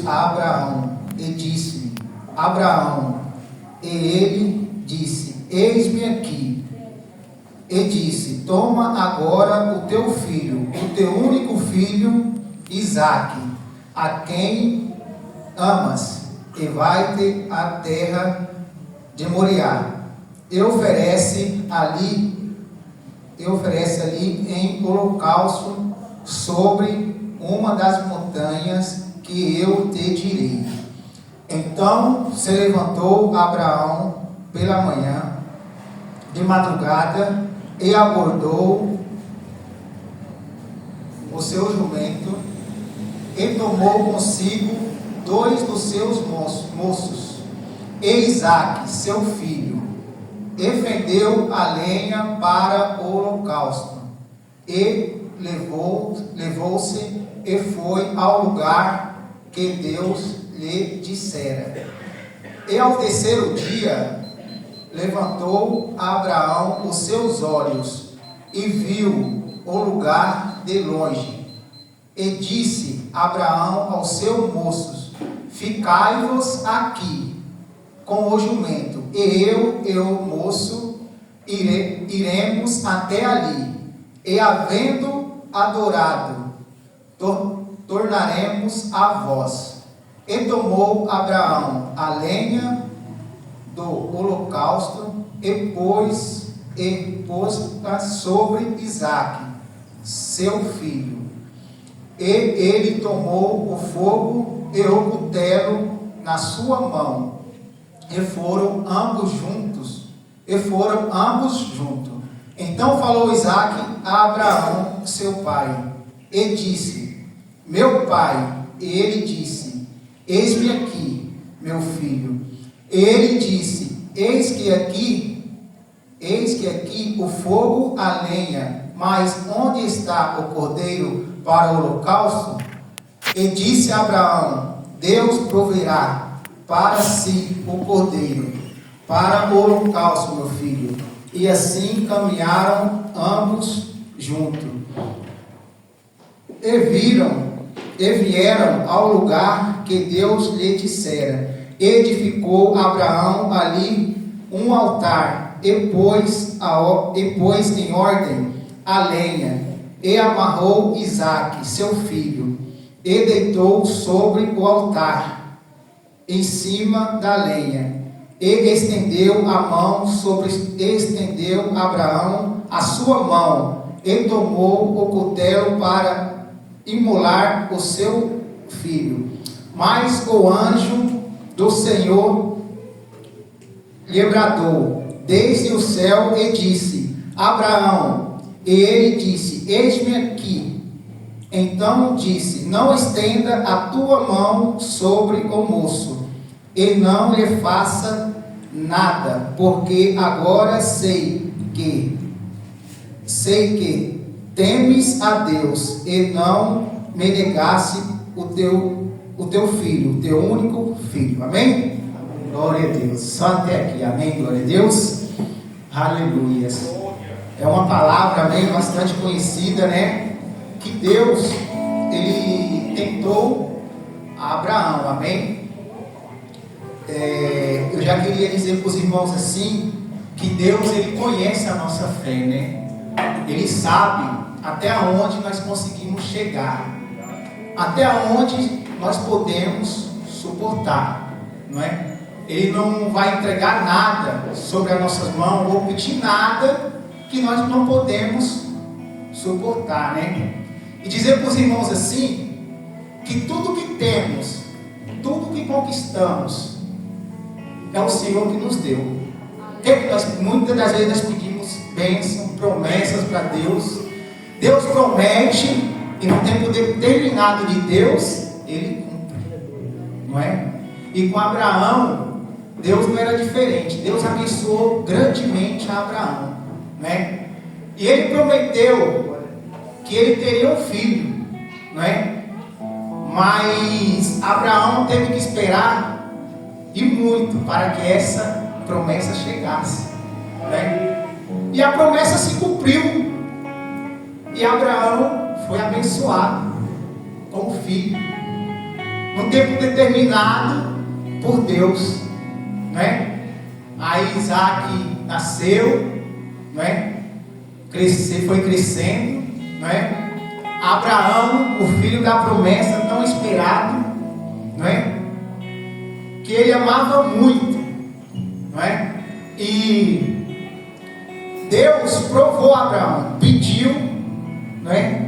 Deus a Abraão e disse-lhe: Abraão. E ele disse: Eis-me aqui. E disse: Toma agora o teu filho, o teu único filho, Isaque, a quem amas, e vai-te à terra de Moriá. E oferece ali em holocausto sobre uma das montanhas que eu te direi. Então se levantou Abraão pela manhã, de madrugada, e abordou o seu jumento, e tomou consigo 2 dos seus moços, e Isaque, seu filho, e fendeu a lenha para o holocausto, e levou-se e foi ao lugar que Deus lhe dissera. E ao terceiro dia levantou Abraão os seus olhos e viu o lugar de longe. E disse Abraão aos seus moços: Ficai-vos aqui com o jumento, e eu e o moço iremos até ali, e havendo adorado, tornaremos a vós. E tomou Abraão a lenha do holocausto e pôs-a sobre Isaque, seu filho. E ele tomou o fogo e o cutelo na sua mão, e foram ambos juntos. Então falou Isaque a Abraão, seu pai, e disse: Meu pai. E ele disse: Eis-me aqui, meu filho. E ele disse: Eis que aqui o fogo, a lenha, mas onde está o cordeiro para o holocausto? E disse Abraão: Deus proverá para si o cordeiro para o holocausto, meu filho. E assim caminharam ambos juntos. E vieram ao lugar que Deus lhe dissera. Edificou Abraão ali um altar, e pôs em ordem a lenha, e amarrou Isaque, seu filho, e deitou sobre o altar, em cima da lenha, e estendeu Abraão a sua mão, e tomou o cutelo para imolar o seu filho. Mas o anjo do Senhor lhe bradou desde o céu e disse: Abraão. E ele disse: Eis-me aqui. Então disse: Não estenda a tua mão sobre o moço, e não lhe faça nada, porque agora sei que temes a Deus, e não me negaste o teu filho, o teu único filho. Amém? Glória a Deus. Só até aqui. Amém? Glória a Deus. Aleluia. É uma palavra, amém, bastante conhecida, né? Que Deus, ele tentou a Abraão. Amém? Eu já queria dizer para os irmãos assim, que Deus, ele conhece a nossa fé, né? Ele sabe até onde nós conseguimos chegar, até onde nós podemos suportar, não é? Ele não vai entregar nada sobre as nossas mãos, ou pedir nada que nós não podemos suportar, né? E dizer para os irmãos assim, que tudo que temos, tudo que conquistamos, é o Senhor que nos deu. Muitas das vezes nós pedimos bênçãos, promessas para Deus. Deus promete, e no tempo determinado de Deus, Ele cumpre, não é? E com Abraão, Deus não era diferente. Deus abençoou grandemente a Abraão, né? E Ele prometeu que ele teria um filho, não é? Mas Abraão teve que esperar, e muito, para que essa promessa chegasse, né? E a promessa se cumpriu, e Abraão foi abençoado com o filho. no tempo determinado por Deus, né? Aí Isaac nasceu, né? Foi crescendo, né? Abraão, o filho da promessa tão esperado, né? Que ele amava muito, né? E Deus provou a Abraão, pediu, né?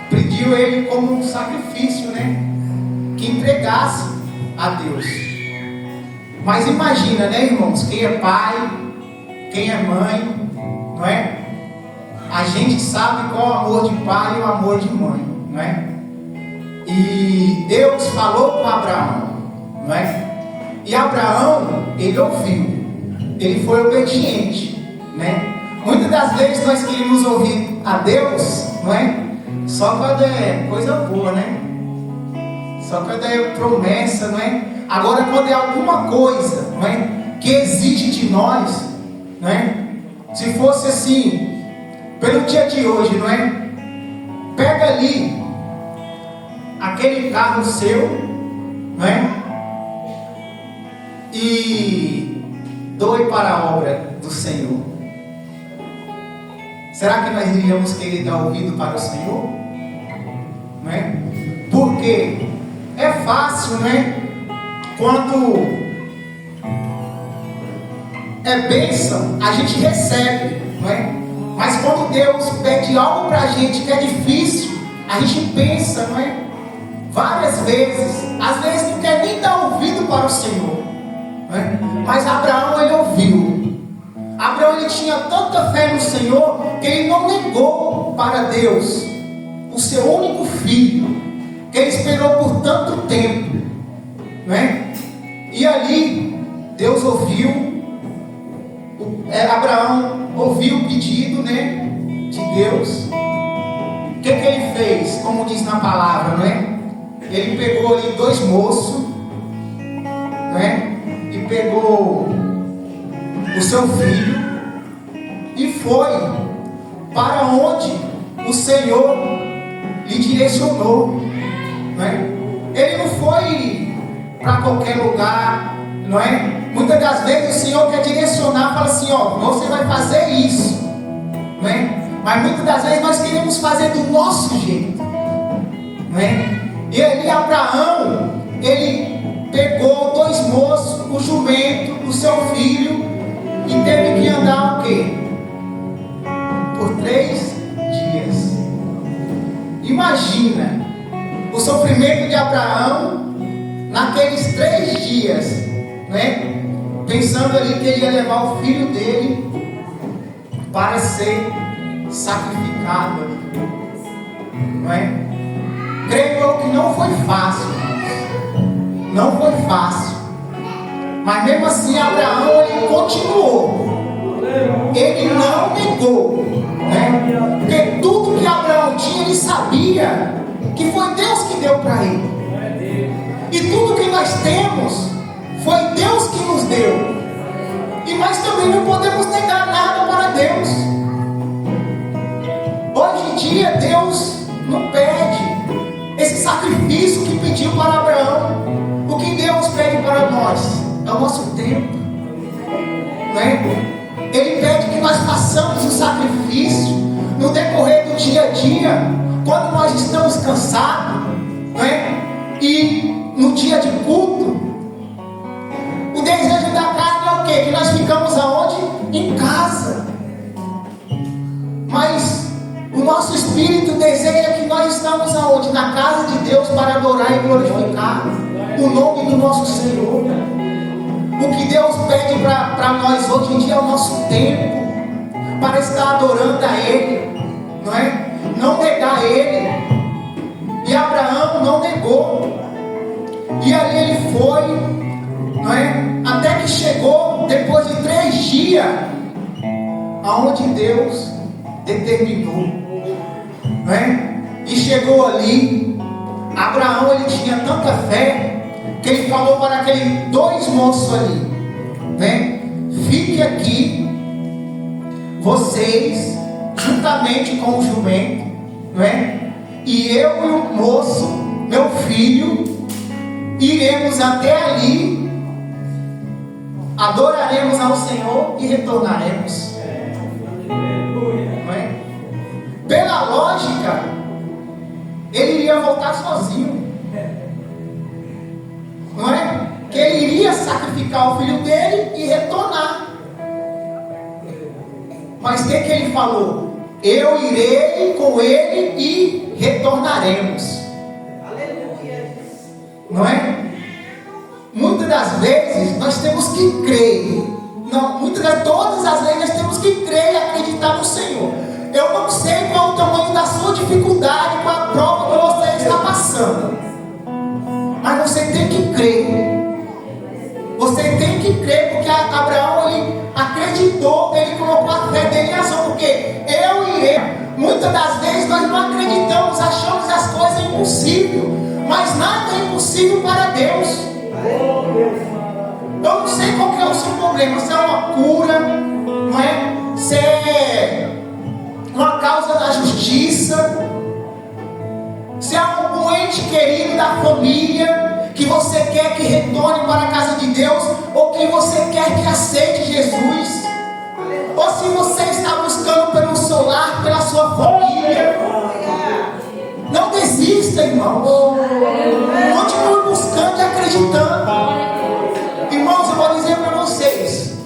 Pediu ele como um sacrifício, né? Que entregasse a Deus. Mas imagina, né, irmãos? Quem é pai, quem é mãe, não é? A gente sabe qual é o amor de pai e o amor de mãe, não é? E Deus falou com Abraão, não é? E Abraão, ele ouviu, ele foi obediente, né? Muitas das vezes nós queremos ouvir a Deus, não é? Só quando é coisa boa, né? Só quando é promessa, não é? Agora quando é alguma coisa, não é? Que exige de nós, não é? Se fosse assim, pelo dia de hoje, não é? Pega ali aquele carro seu, não é? E doe para a obra do Senhor. Será que nós iríamos querer dar ouvido para o Senhor? Não é? Porque é fácil, né? Quando é bênção, a gente recebe, não é? Mas quando Deus pede algo para a gente que é difícil, a gente pensa, não é? Várias vezes, às vezes não quer nem dar ouvido para o Senhor, não é? Mas Abraão, ele ouviu. Abraão, ele tinha tanta fé no Senhor que ele não negou para Deus o seu único filho, que ele esperou por tanto tempo, né? E ali Deus ouviu, Abraão ouviu o pedido, né, de Deus. O que ele fez? Como diz na palavra, não é? Ele pegou ali 2 moços, né? E pegou o seu filho e foi para onde o Senhor lhe direcionou, não é? Ele não foi para qualquer lugar, não é? Muitas das vezes o Senhor quer direcionar, fala assim, ó, você vai fazer isso, não é? Mas muitas das vezes nós queremos fazer do nosso jeito, não é? E ali Abraão, ele pegou 2 moços, o jumento, o seu filho, e teve que andar o quê? Por 3 dias. Imagina o sofrimento de Abraão naqueles 3 dias, né? Pensando ali que ele ia levar o filho dele para ser sacrificado, não é? Creio eu que não foi fácil, não foi fácil, mas mesmo assim Abraão, ele continuou, ele não negou, né? Porque tudo que Abraão tinha, ele sabia que foi Deus que deu para ele, e tudo que nós temos foi Deus que nos deu, e nós também não podemos negar nada para Deus. Hoje em dia Deus não pede esse sacrifício que pediu para Abraão. O que Deus pede para nós é o nosso tempo, não é? Ele pede que nós façamos o sacrifício no decorrer do dia a dia, quando nós estamos cansados, não é? E no dia de culto, o desejo da carne é o quê? Que nós ficamos aonde? Em casa. Mas o nosso espírito deseja que nós estamos aonde? Na casa de Deus, para adorar e glorificar o nome do nosso Senhor. O que Deus pede para nós hoje em dia é o nosso tempo para estar adorando a Ele, não é? Não negar Ele. E Abraão não negou, e ali ele foi, não é? Até que chegou, depois de 3 dias, aonde Deus determinou, não é? E chegou ali, Abraão, ele tinha tanta fé, que ele falou para aqueles 2 moços ali, né? Fique aqui, vocês, juntamente com o jumento, não é? e eu e o moço, meu filho, iremos até ali, adoraremos ao Senhor e retornaremos. Não é? Pela lógica, ele iria voltar sozinho, não é? Que ele iria sacrificar o filho dele e retornar. Mas o que ele falou? Eu irei com ele e retornaremos. Aleluia. Não é? Muitas das vezes nós temos que crer. Não, todas as vezes nós temos que crer e acreditar no Senhor. Eu não sei qual o tamanho da sua dificuldade, qual a prova que você está passando, mas você tem que crer. Você tem que crer, porque Abraão, ele acreditou, ele colocou a fé dele em ação, porque eu irei. Muitas das vezes nós não acreditamos, achamos que as coisas é impossível, mas nada é impossível para Deus. Eu não sei qual que é o seu problema, se é uma cura, não é? Se é uma causa da justiça, se é algum ente querido da família que você quer que retorne para a casa de Deus, ou que você quer que aceite Jesus, ou se você está buscando pelo seu lar, pela sua família, não desista, irmãos. Continue buscando e acreditando. Irmãos, eu vou dizer para vocês,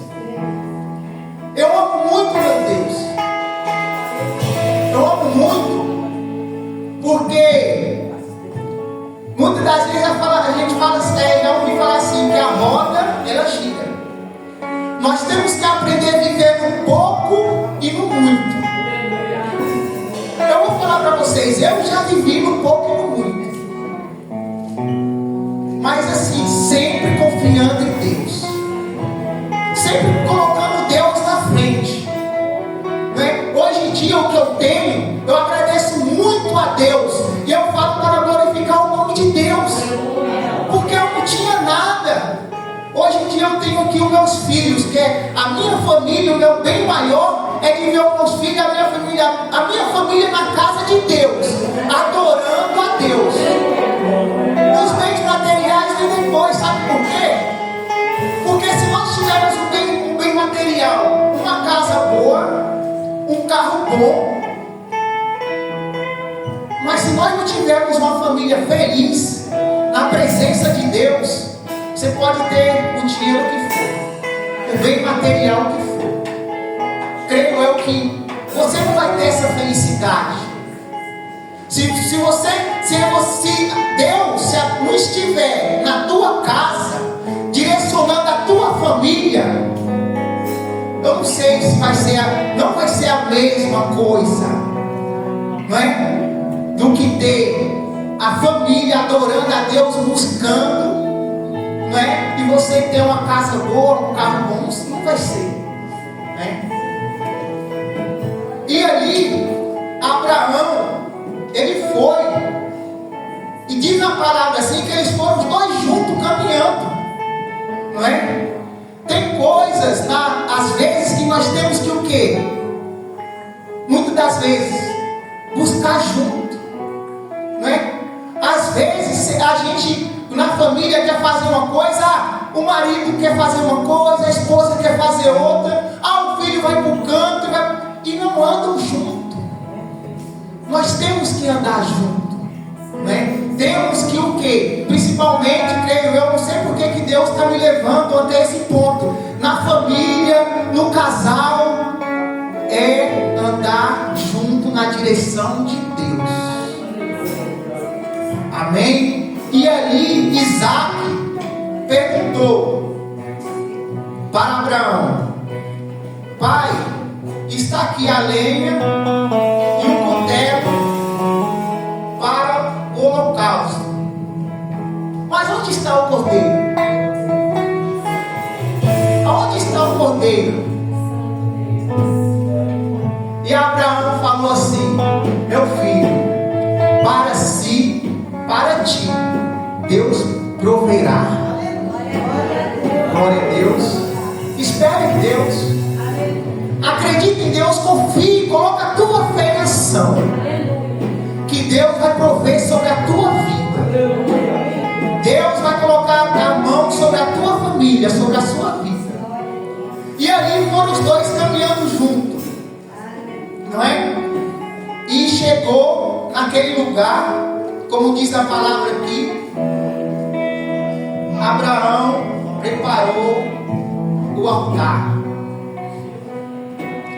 eu amo muito meu Deus. Eu amo muito, porque muitas das vezes a gente fala assim, já ouvi falar assim, que a roda, ela gira. Nós temos que aprender a viver no pouco e no muito. Eu vou falar para vocês, eu já vivi no pouco e no muito. Mas assim, sempre confiando em Deus. Sempre colocando Deus na frente. Né? Hoje em dia o que eu tenho, eu agradeço muito a Deus. E eu falo para glorificar o nome de Deus. Porque eu não tinha nada. Hoje em dia eu tenho aqui os meus filhos, que é a minha família, o meu bem maior é de ver os meus filhos, a minha família na casa de Deus, adorando a Deus. Os bens materiais vêm depois, sabe por quê? Porque se nós tivermos um bem material, uma casa boa, um carro bom, mas se nós não tivermos uma família feliz, na presença de Deus, você pode ter o dinheiro que for, o bem material que for. Creio eu que você não vai ter essa felicidade. Se Deus não estiver na tua casa, direcionando a tua família, eu não sei se não vai ser a mesma coisa, não é? Do que ter a família adorando a Deus, buscando, não é? E você ter uma casa boa, um carro bom, não vai ser, né? E ali, Abraão, ele foi, e diz na palavra assim, que eles foram os dois juntos caminhando, não é? Tem coisas, às vezes, que nós temos que o quê? Muitas das vezes, buscar junto, não é? Às vezes, a gente, na família, quer fazer uma coisa, o marido quer fazer uma coisa, a esposa quer fazer outra, o filho vai para o canto, e não andam junto. Nós temos que andar junto, né? Temos que o quê? Principalmente, creio eu, não sei por que Deus está me levando até esse ponto. Na família, no casal, é andar junto na direção de Deus. Amém? E ali Isaac perguntou para Abraão: pai, está aqui a lenha e o cutelo para o holocausto, mas onde está o cordeiro? Aonde está o cordeiro? E Abraão falou assim: meu filho, para ti Deus proverá. Glória a Deus. Espere em Deus. Acredite em Deus, confie, coloca a tua fé em ação. Que Deus vai prover sobre a tua vida. Deus vai colocar a mão sobre a tua família, sobre a sua vida. E ali foram os dois caminhando juntos, não é? E chegou naquele lugar, como diz a palavra aqui, Abraão preparou o altar.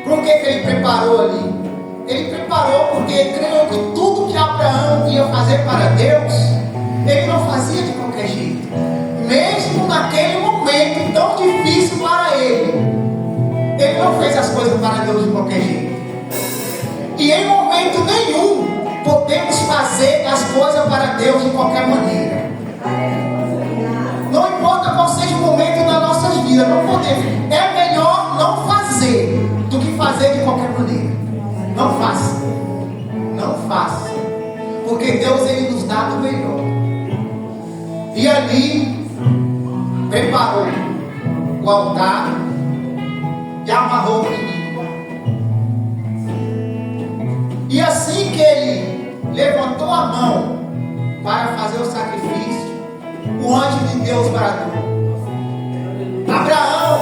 Por que ele preparou ali? Ele preparou porque creu que tudo que Abraão ia fazer para Deus, ele não fazia de qualquer jeito. Mesmo naquele momento tão difícil para ele não fez as coisas para Deus de qualquer jeito. E em momento nenhum podemos fazer as coisas para Deus de qualquer maneira. Não importa qual seja o momento das nossas vidas, não podemos. É melhor não fazer do que fazer de qualquer maneira. Não faça. Não faça. Porque Deus, ele nos dá do melhor. E ali preparou o altar e amarrou o menino. E assim que ele levantou a mão para fazer o sacrifício, o anjo de Deus bradou: Abraão,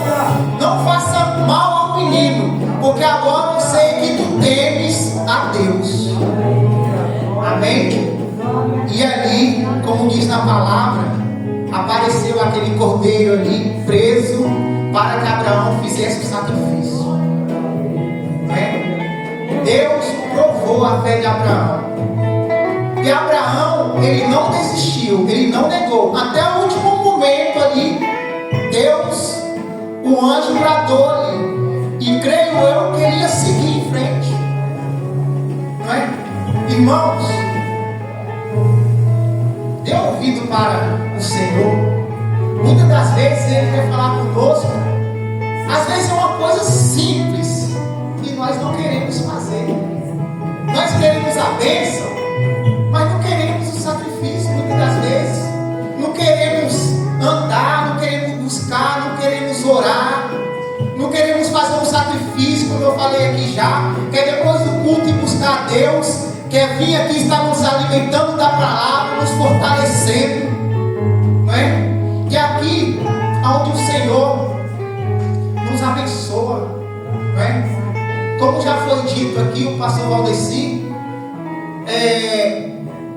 não faça mal ao menino, porque agora eu sei que tu temes a Deus. Amém? E ali, como diz na palavra, apareceu aquele cordeiro ali, preso, para que Abraão fizesse o sacrifício. Amém? Deus provou a fé de Abraão. E Abraão, ele não desistiu, ele não negou. Até o último momento ali, Deus, o anjo bradou ali. E creio eu que ele ia seguir em frente. Não é? Irmãos, dê ouvido para o Senhor. Muitas das vezes ele quer falar conosco. Às vezes é uma coisa simples e nós não queremos fazer. Nós queremos a bênção, mas não queremos o sacrifício. Muitas das vezes não queremos andar, não queremos buscar, não queremos orar, não queremos fazer um sacrifício, como eu falei aqui já. Quer depois do culto ir buscar a Deus, quer vir aqui estar nos alimentando da palavra, nos fortalecendo, não é? Que é aqui onde o Senhor nos abençoa, não é? Como já foi dito aqui, o pastor Valdeci,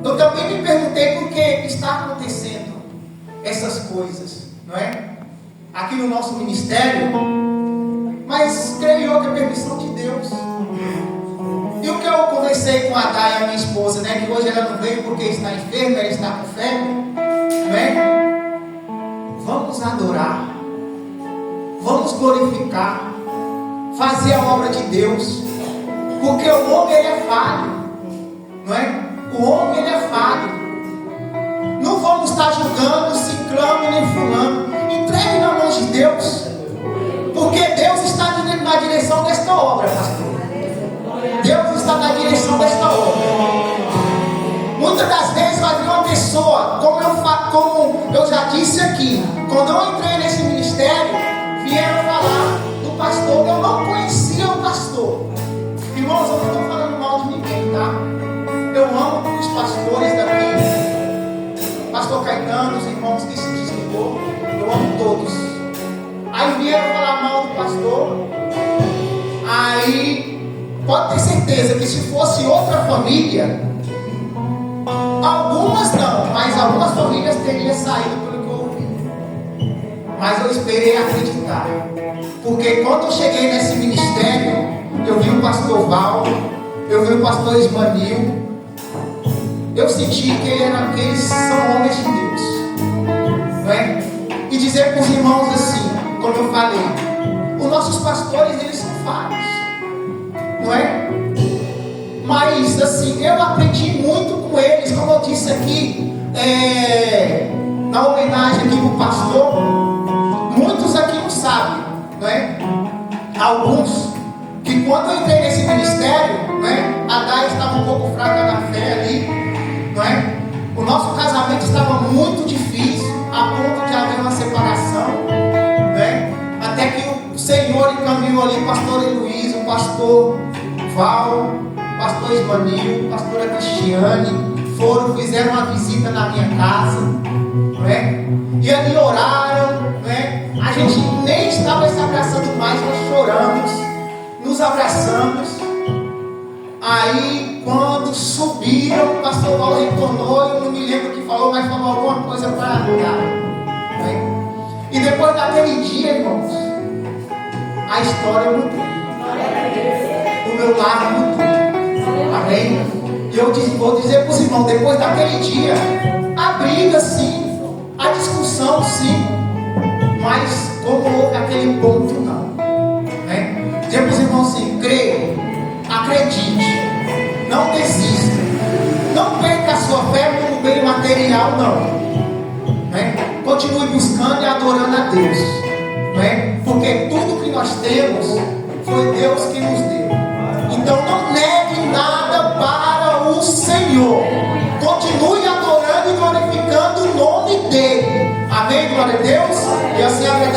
eu também me perguntei por que está acontecendo essas coisas, não é? Aqui no nosso ministério, mas creio eu que é permissão de Deus. E o que eu conversei com a Daya, minha esposa, né? Que hoje ela não veio porque está enferma, ela está com febre, não é? Vamos adorar, vamos glorificar, fazer a obra de Deus, porque o homem ele é falho, não é? O homem ele é falho. Não vamos estar julgando ciclano nem fulano. Entregue na mão de Deus, porque Deus está na direção desta obra, pastor. Deus está na direção desta obra. Muitas das vezes vai vir uma pessoa, como eu já disse aqui, quando eu entrei nesse ministério, vieram falar do pastor. Eu não conhecia o pastor. Irmãos, eu não estou falando mal de ninguém, tá? Eu amo os pastores daqui, pastor Caetano, os irmãos que se desligou, eu amo todos. Aí vieram falar mal do pastor. Aí pode ter certeza que se fosse outra família, algumas não, mas algumas famílias teriam saído pelo que eu ouvi. Mas eu esperei acreditar, porque quando eu cheguei nesse ministério, eu vi o pastor Val, eu vi o pastor Ismanil, eu senti que eles são homens de Deus, não é? E dizer para os irmãos assim, como eu falei, os nossos pastores, eles são falhos, não é? Mas assim, eu aprendi muito com eles, como eu disse aqui, na homenagem aqui do pastor. Muitos aqui não sabem, não é? Alguns, que quando eu entrei nesse ministério, não é? A Dai estava um pouco fraca na fé ali, não é? O nosso casamento estava muito difícil, a ponto de haver uma separação, né? Até que o Senhor encaminhou ali o pastor Luiz, o pastor Val, o pastor pastor Ismanil, pastora Cristiane, fizeram uma visita na minha casa, não é? E ali oraram, não é? A gente nem estava se abraçando mais, nós choramos, nos abraçamos. Aí quando subiram, o pastor Paulo retornou, eu não me lembro o que falou, mas falou alguma coisa para adorar, não é? E depois daquele dia, irmãos, a história mudou. O meu lar mudou. Amém? E eu vou dizer para os irmãos, depois daquele dia, a briga sim, a discussão sim, mas como houve aquele ponto não. Né? Dizer para os irmãos assim, creia, acredite, não desista, não perca a sua fé no meio material não. Né? Continue buscando e adorando a Deus. Né? Porque tudo que nós temos foi Deus que nos deu. Então não negue nada para o Senhor. Continue adorando e glorificando o nome dele. Amém? Glória a Deus. E assim agradeço.